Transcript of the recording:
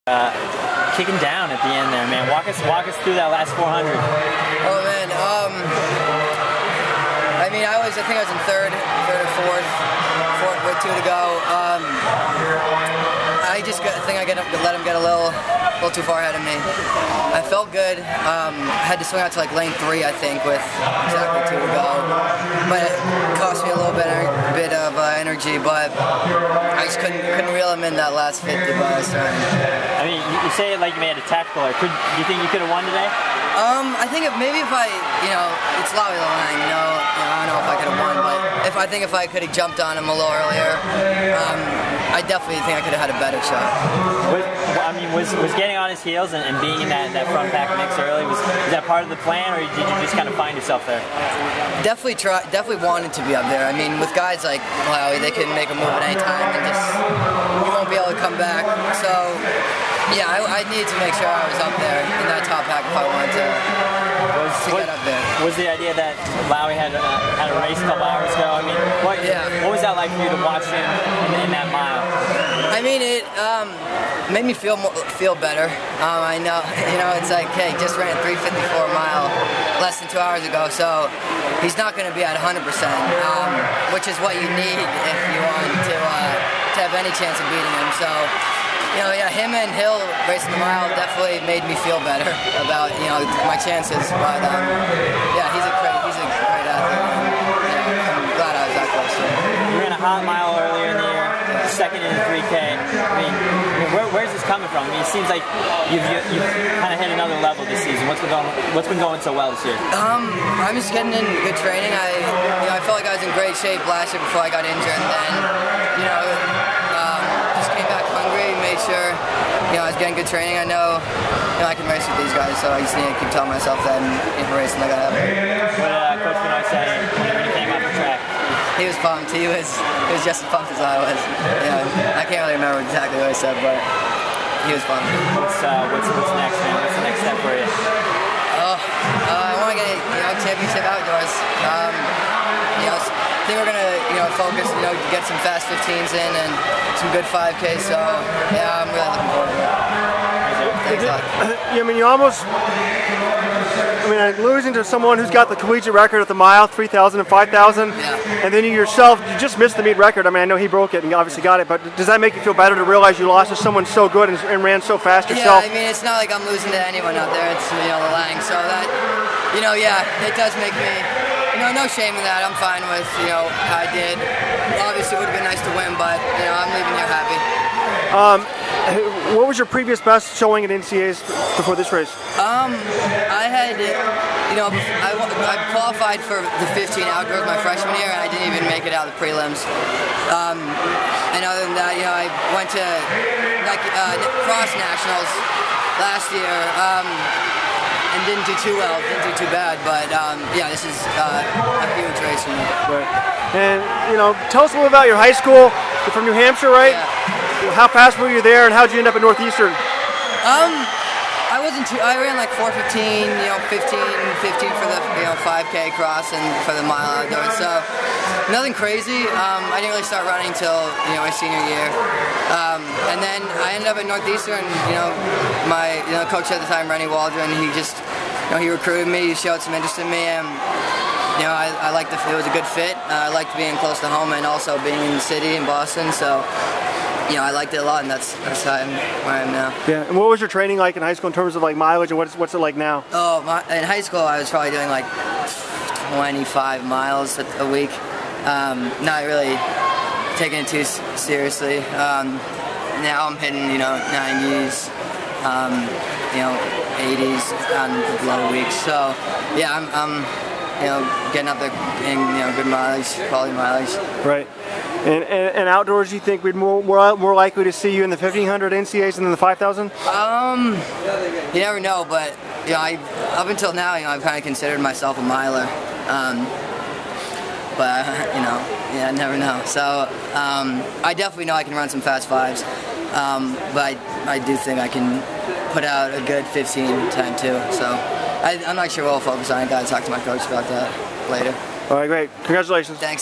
Kicking down at the end there, man. Walk us through that last 400. Oh man, I think I was in third or fourth with 2 to go. I think I let him get a little too far ahead of me. I felt good. I had to swing out to like lane 3, I think, with exactly 2 to go. But it cost me a little bit of energy, but I just couldn't reel him in that last 50 by last time. I mean, you say it like you made a tactical. Do you think you could have won today? I think maybe if I, it's Lowry the line, I don't know if I could have won, but if I could have jumped on him a little earlier, I definitely think I could have had a better shot. Was getting on his heels and being in that front pack mix early, was that part of the plan, or did you just kind of find yourself there? Definitely wanted to be up there. I mean, with guys like Lowry, they can make a move at any time and you won't be able to come back. So, yeah, I needed to make sure I was up there in that top pack if I wanted to get up there. Was the idea that Lowry had a race a couple hours ago? I mean, what was that like for you to watch him in that mile? I mean, it made me feel better. I know, it's like, hey, just ran a 3:54 mile less than 2 hours ago, so he's not going to be at 100%, which is what you need if you want to have any chance of beating him. So, him and Hill racing the mile definitely made me feel better about my chances. But he's a great athlete. I'm glad I was that close to him. You ran a hot mile earlier in the year, second in the 3K. I mean, where's this coming from? I mean, it seems like you've kind of hit another level this season. What's been going so well this year? I'm just getting in good training. I felt like I was in great shape last year before I got injured, and then just came back hungry, made sure I was getting good training. I know I can race with these guys, so I just need to keep telling myself that in racing I gotta have it. What did Coach Benoit say when he came off the track? He was pumped. He was just as pumped as I was. I can't really remember exactly what he said, but he was pumped. What's next, man? What's the next step for you? I want to get a championship outdoors. I think we're gonna focus, get some fast 15s in and some good 5Ks. So yeah, I'm really looking forward to that. Thanks a lot. I mean, you almost. Losing to someone who's got the collegiate record at the mile, 3,000 and 5,000, and then you just missed the meet record. I mean, I know he broke it and obviously got it, but does that make you feel better to realize you lost to someone so good and ran so fast yourself? Yeah, I mean, it's not like I'm losing to anyone out there. It's the Lang, so that it does make me no shame in that. I'm fine with how I did. Obviously, it would have been nice to win, but I'm leaving here happy. What was your previous best showing at NCAAs before this race? I had, I qualified for the 15 outdoors my freshman year, and I didn't even make it out of the prelims. And other than that, I went to cross nationals last year, and didn't do too well, didn't do too bad. But this is a huge race for me. Right. And tell us a little about your high school. You're from New Hampshire, right? Yeah. How fast were you there, and how did you end up at Northeastern? I ran like 4:15, 15 for the 5K cross and for the mile outdoors. So nothing crazy. I didn't really start running until my senior year, and then I ended up at Northeastern. My coach at the time, Rennie Waldron, he just he recruited me. He showed some interest in me, and I liked it was a good fit. I liked being close to home and also being in the city in Boston. So. I liked it a lot, and that's where I am now. Yeah, and what was your training like in high school in terms of like mileage, and what's it like now? Oh, in high school I was probably doing like 25 miles a week. Not really taking it too seriously. Now I'm hitting 90s, 80s on the low weeks. So yeah, I'm getting up there in good mileage, quality mileage. Right. And outdoors, you think we'd more likely to see you in the 1,500 NCAAs than the 5,000? You never know, but up until now, I've kind of considered myself a miler. But I never know. So I definitely know I can run some fast 5s, but I do think I can put out a good 15 time too. So I'm not sure what I'll focus on. I gotta talk to my coach about that later. All right, great. Congratulations. Thanks.